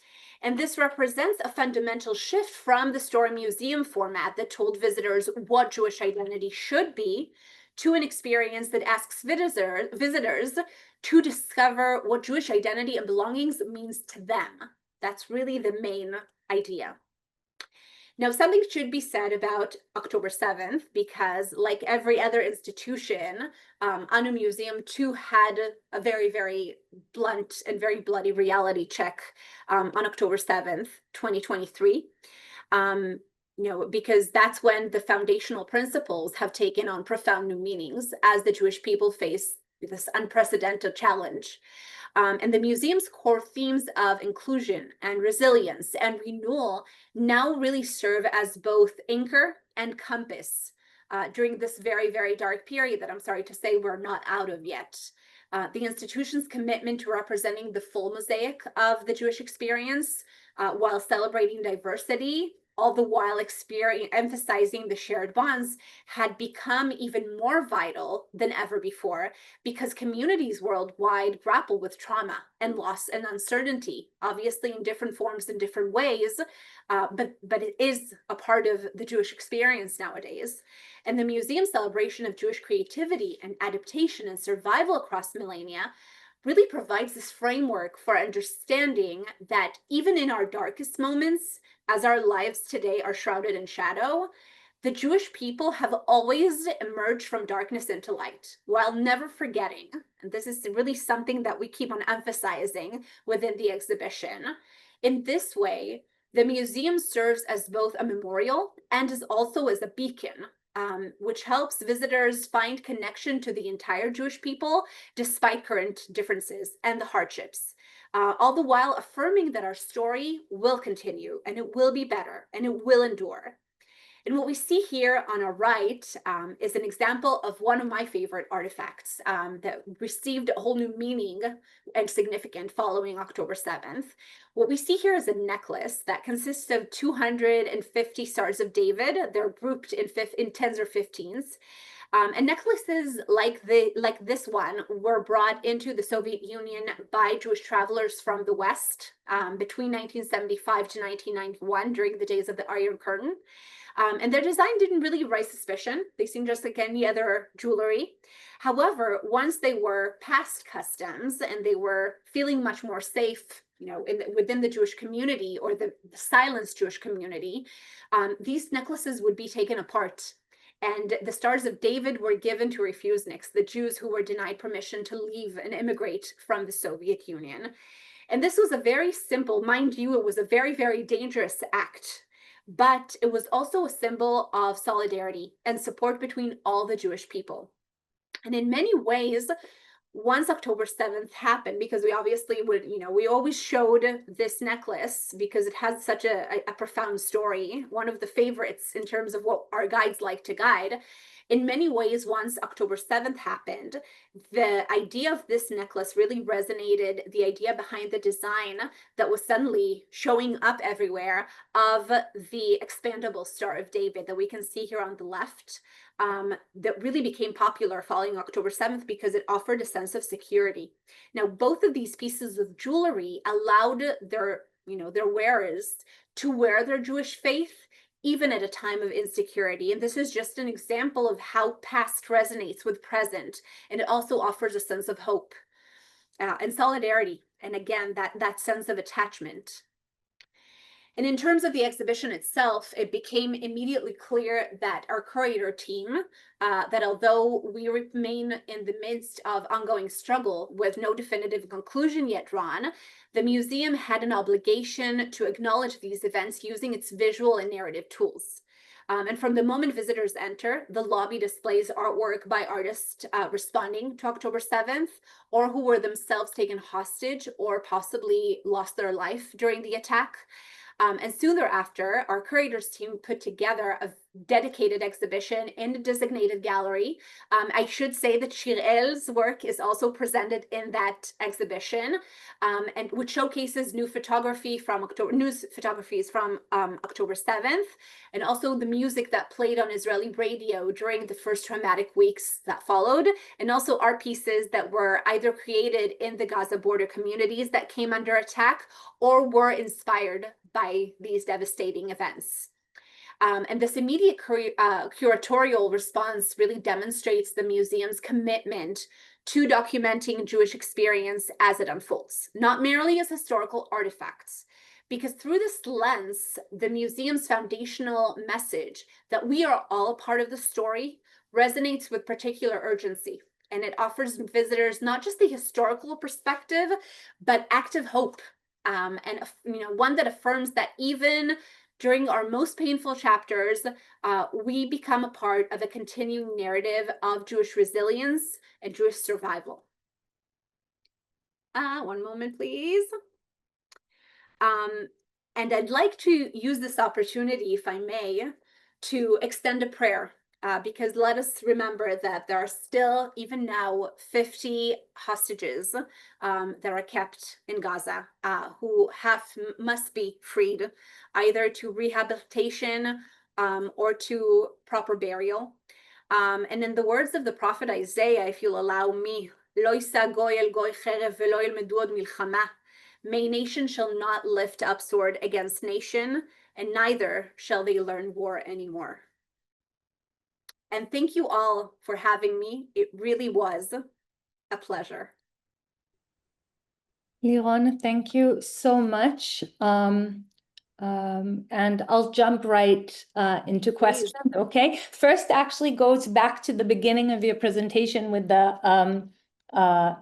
And this represents a fundamental shift from the story museum format that told visitors what Jewish identity should be, to an experience that asks visitors to discover what Jewish identity and belongings means to them. That's really the main idea. Now, something should be said about October 7th, because like every other institution, Anu Museum too had a very, very blunt and very bloody reality check on October 7th, 2023. Because that's when the foundational principles have taken on profound new meanings as the Jewish people face this unprecedented challenge. And the museum's core themes of inclusion and resilience and renewal now really serve as both anchor and compass during this very, very dark period that I'm sorry to say we're not out of yet. The institution's commitment to representing the full mosaic of the Jewish experience while celebrating diversity all the while emphasizing the shared bonds, had become even more vital than ever before, because communities worldwide grapple with trauma and loss and uncertainty, obviously in different forms and different ways, but it is a part of the Jewish experience nowadays. And the museum celebration of Jewish creativity and adaptation and survival across millennia really provides this framework for understanding that even in our darkest moments, as our lives today are shrouded in shadow, the Jewish people have always emerged from darkness into light, while never forgetting. And this is really something that we keep on emphasizing within the exhibition. In this way, the museum serves as both a memorial and as also as a beacon, which helps visitors find connection to the entire Jewish people, despite current differences and the hardships, all the while affirming that our story will continue and it will be better and it will endure. And what we see here on our right is an example of one of my favorite artifacts that received a whole new meaning and significance following October 7th. What we see here is a necklace that consists of 250 Stars of David. They're grouped in 10s or 15s. And necklaces like this one were brought into the Soviet Union by Jewish travelers from the West between 1975 to 1991 during the days of the Iron Curtain. And their design didn't really raise suspicion. They seemed just like any other jewelry. However, once they were past customs and they were feeling much more safe, within the Jewish community or the silenced Jewish community, these necklaces would be taken apart. And the Stars of David were given to refuseniks, the Jews who were denied permission to leave and immigrate from the Soviet Union. And this was a very simple, mind you, it was a very, very dangerous act, but it was also a symbol of solidarity and support between all the Jewish people. And in many ways, once October 7th happened, because we obviously we always showed this necklace because it has such a profound story, one of the favorites in terms of what our guides like to guide. In many ways, once October 7th happened, the idea of this necklace really resonated, the idea behind the design that was suddenly showing up everywhere of the expandable Star of David that we can see here on the left, that really became popular following October 7th because it offered a sense of security. Now, both of these pieces of jewelry allowed their wearers to wear their Jewish faith even at a time of insecurity. And this is just an example of how past resonates with present. And it also offers a sense of hope and solidarity. And again, that sense of attachment. And in terms of the exhibition itself, it became immediately clear that our curator team, that although we remain in the midst of ongoing struggle with no definitive conclusion yet drawn, the museum had an obligation to acknowledge these events using its visual and narrative tools. And from the moment visitors enter, the lobby displays artwork by artists responding to October 7th, or who were themselves taken hostage or possibly lost their life during the attack. And soon thereafter, our curators team put together a dedicated exhibition in a designated gallery. I should say that Shirel's work is also presented in that exhibition, and which showcases news photographies from October 7th, and also the music that played on Israeli radio during the first traumatic weeks that followed, and also art pieces that were either created in the Gaza border communities that came under attack or were inspired by these devastating events. And this immediate curatorial response really demonstrates the museum's commitment to documenting Jewish experience as it unfolds, not merely as historical artifacts. Because through this lens, the museum's foundational message that we are all a part of the story resonates with particular urgency. And it offers visitors not just the historical perspective, but active hope. And one that affirms that even during our most painful chapters, we become a part of a continuing narrative of Jewish resilience and Jewish survival. One moment, please. And I'd like to use this opportunity, if I may, to extend a prayer because let us remember that there are still, even now, 50 hostages that are kept in Gaza who must be freed, either to rehabilitation or to proper burial. And in the words of the prophet Isaiah, if you'll allow me, "Lo yisa goy el goy cherev velo yilmedu od milchama." May nation shall not lift up sword against nation, and neither shall they learn war anymore. And thank you all for having me. It really was a pleasure. Liron, thank you so much. And I'll jump right into questions. Okay. First actually goes back to the beginning of your presentation with the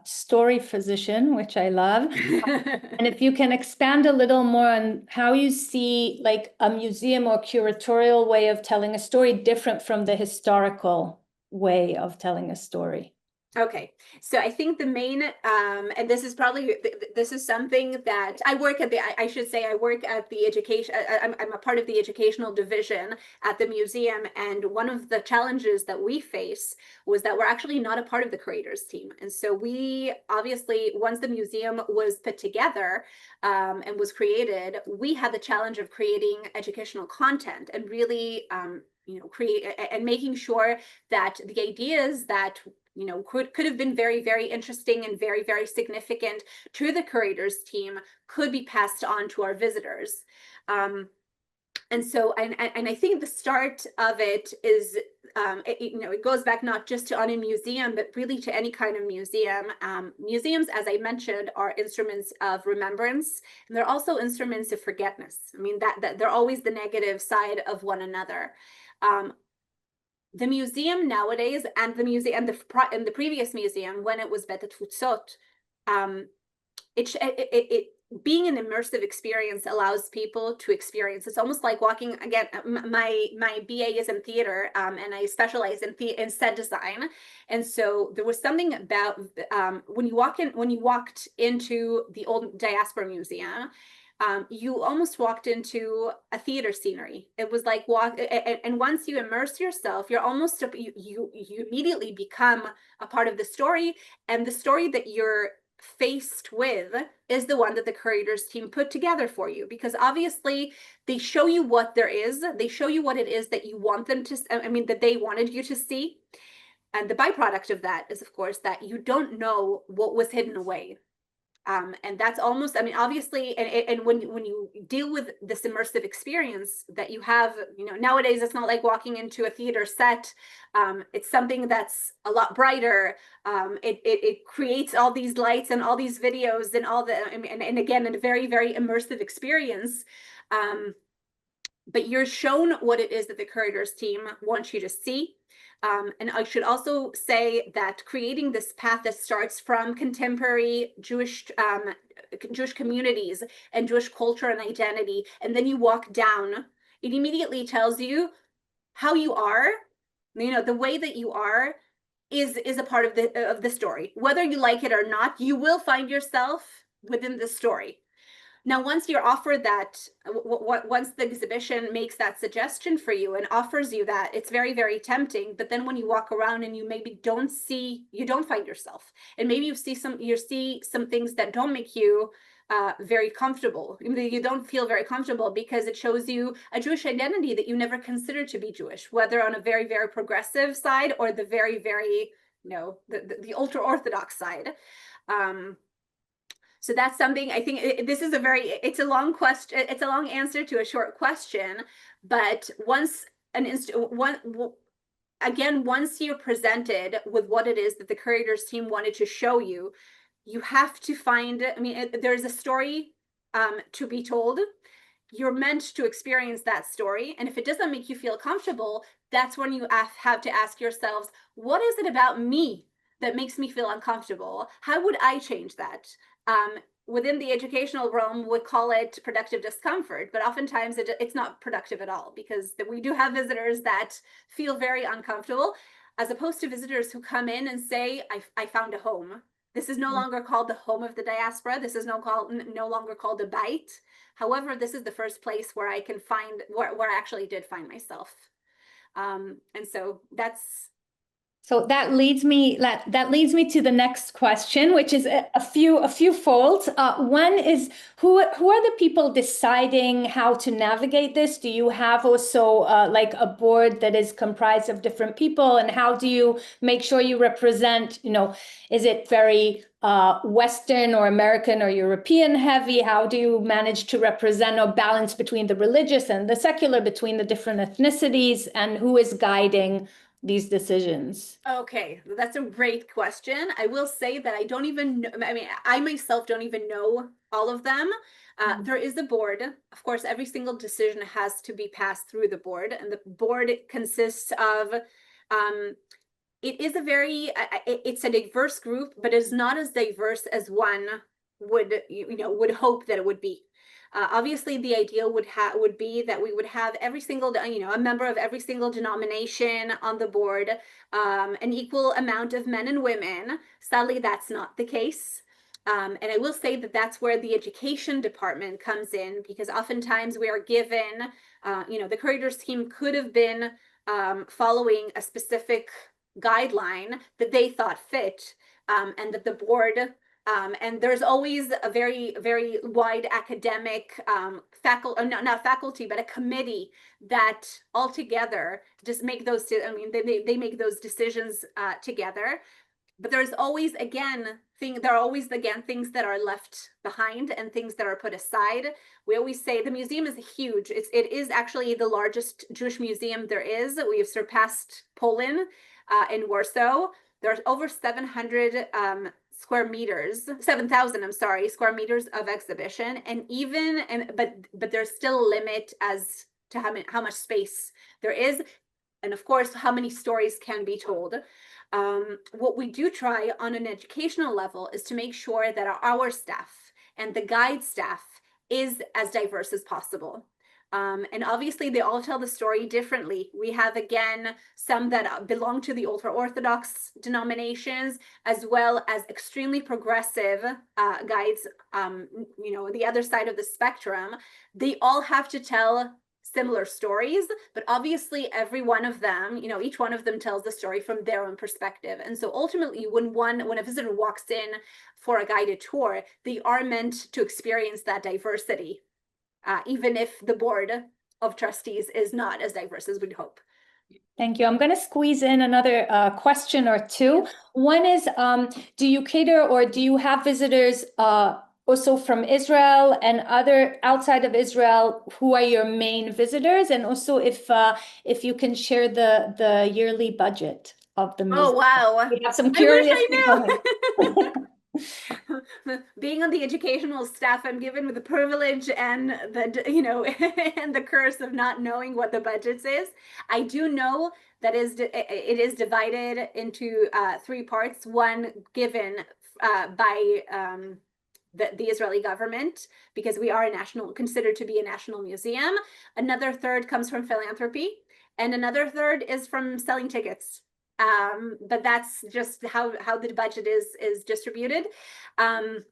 story physician, which I love. And if you can expand a little more on how you see like a museum or curatorial way of telling a story different from the historical way of telling a story. Okay, so I think the main, and this is probably, this is something that I work at I should say I work at the education, I'm a part of the educational division at the museum. And one of the challenges that we face was that we're actually not a part of the curators team. And so we obviously, once the museum was put together and was created, we had the challenge of creating educational content and really, create and making sure that the ideas that could have been very, very interesting and very, very significant to the curators team could be passed on to our visitors. And so, and I think the start of it is, it goes back not just to on a museum, but really to any kind of museum. Museums, as I mentioned, are instruments of remembrance, and they're also instruments of forgetfulness. I mean, that they're always the negative side of one another. The museum nowadays and the museum and the previous museum, when it was Beit Hatfutsot, it being an immersive experience allows people to experience. It's almost like walking again. My BA is in theater, and I specialize in set design. And so there was something about when you walked into the old Diaspora Museum. You almost walked into a theater scenery. It was like and once you immerse yourself, you're almost you immediately become a part of the story, and the story that you're faced with is the one that the curators team put together for you, because obviously they show you what there is, they show you what it is that you want them to, that they wanted you to see, and the byproduct of that is, of course, that you don't know what was hidden away. And that's almost, obviously, and when you deal with this immersive experience that you have, nowadays, it's not like walking into a theater set. It's something that's a lot brighter. It creates all these lights and all these videos and all the, and again, a very, very immersive experience. But you're shown what it is that the curators team wants you to see. And I should also say that creating this path that starts from contemporary Jewish communities and Jewish culture and identity, and then you walk down, it immediately tells you how you are. The way that you are is a part of the story. Whether you like it or not, you will find yourself within the story. Now, once you're offered that, once the exhibition makes that suggestion for you and offers you that, it's very, very tempting. But then when you walk around and you maybe you don't find yourself, and maybe you see some things that don't make you very comfortable. You don't feel very comfortable because it shows you a Jewish identity that you never considered to be Jewish, whether on a very, very progressive side or the very, very, the ultra Orthodox side. So that's something I think this is it's a long question. It's a long answer to a short question, but once you're presented with what it is that the curators team wanted to show you, you have to find, there's a story to be told. You're meant to experience that story. And if it doesn't make you feel comfortable, that's when you have to ask yourselves, what is it about me that makes me feel uncomfortable? How would I change that? Within the educational realm, would call it productive discomfort, but oftentimes it's not productive at all, because we do have visitors that feel very uncomfortable, as opposed to visitors who come in and say, I found a home. This is no longer called the home of the diaspora. This is no longer called a bite. However, this is the first place where I can find where I actually did find myself. And so that's. So that leads me to the next question, which is a few fold. One is who are the people deciding how to navigate this? Do you have also like a board that is comprised of different people, and how do you make sure you represent? Is it very Western or American or European heavy? How do you manage to represent or balance between the religious and the secular, between the different ethnicities, and who is guiding these decisions? Okay, that's a great question. I will say that I don't even know, I mean, I myself don't even know all of them. There is a board. Of course, every single decision has to be passed through the board, and the board consists of, it is a very, it's a diverse group, but it's not as diverse as one would hope that it would be. Obviously, the ideal would be that we would have every single, a member of every single denomination on the board, an equal amount of men and women. Sadly, that's not the case. And I will say that that's where the education department comes in, because oftentimes we are given, the curators team could have been following a specific guideline that they thought fit, and that the board, and there's always a very, very wide academic faculty, not faculty, but a committee that altogether just make those, they make those decisions together. But there's always, there are always, things that are left behind and things that are put aside. We always say the museum is huge. It is actually the largest Jewish museum there is. We have surpassed Poland in Warsaw. There's over 700 square meters, 7,000, I'm sorry, square meters of exhibition. But there's still a limit as to how much space there is. And of course, how many stories can be told. What we do try on an educational level is to make sure that our staff and the guide staff is as diverse as possible. And obviously, they all tell the story differently. We have, again, some that belong to the ultra-Orthodox denominations, as well as extremely progressive guides, the other side of the spectrum. They all have to tell similar stories, but obviously every one of them, each one of them tells the story from their own perspective. And so ultimately, when a visitor walks in for a guided tour, they are meant to experience that diversity, even if the board of trustees is not as diverse as we'd hope. Thank you. I'm going to squeeze in another question or two. One is, do you cater or do you have visitors also from Israel and other outside of Israel? Who are your main visitors? And also if you can share the yearly budget of the museum. Oh, wow. We have some curious people. Being on the educational staff, I'm given with the privilege and and the curse of not knowing what the budget is. I do know that it is divided into 3 parts. One given by the Israeli government, because we are considered to be a national museum. Another third comes from philanthropy, and another third is from selling tickets. But that's just how the budget is distributed. And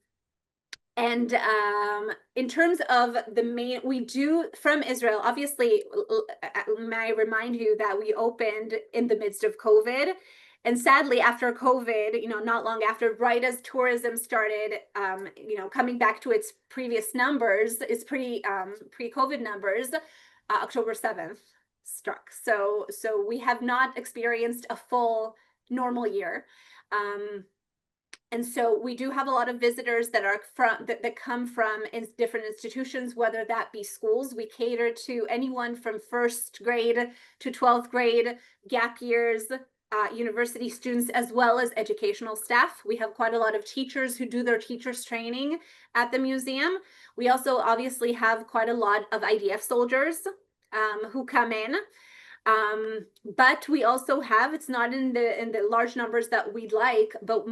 in terms of the main, we do from Israel, obviously, may I remind you that we opened in the midst of COVID. And sadly, after COVID, not long after, right as tourism started, coming back to its previous numbers, its pre-COVID numbers, October 7th struck. So we have not experienced a full normal year. And so we do have a lot of visitors that come from different institutions, whether that be schools. We cater to anyone from 1st grade to 12th grade, gap years, university students, as well as educational staff. We have quite a lot of teachers who do their teachers training at the museum. We also obviously have quite a lot of IDF soldiers who come in. But we also have, it's not in the large numbers that we'd like, but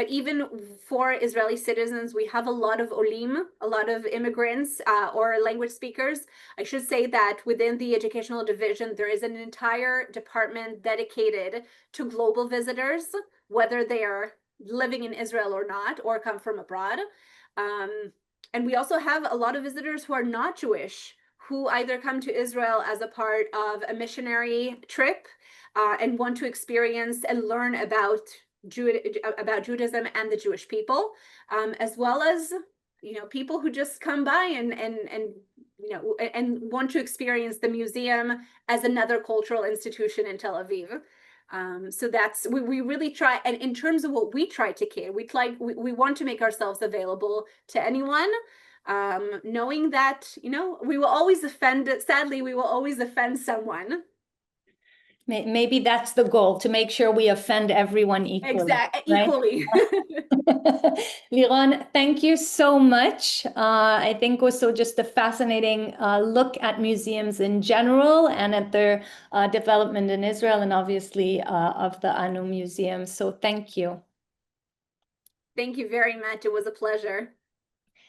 even for Israeli citizens, we have a lot of olim, a lot of immigrants or language speakers. I should say that within the educational division, there is an entire department dedicated to global visitors, whether they are living in Israel or not, or come from abroad. And we also have a lot of visitors who are not Jewish, who either come to Israel as a part of a missionary trip and want to experience and learn about Judaism and the Jewish people, as well as people who just come by and want to experience the museum as another cultural institution in Tel Aviv. So that's we really try, and in terms of what we try to care, we want to make ourselves available to anyone, knowing that we will always offend. Sadly, we will always offend someone. Maybe that's the goal, to make sure we offend everyone equally. Exactly, right? equally. Liron, thank you so much. I think also just a fascinating look at museums in general and at their development in Israel, and obviously of the Anu Museum. So thank you. Thank you very much. It was a pleasure.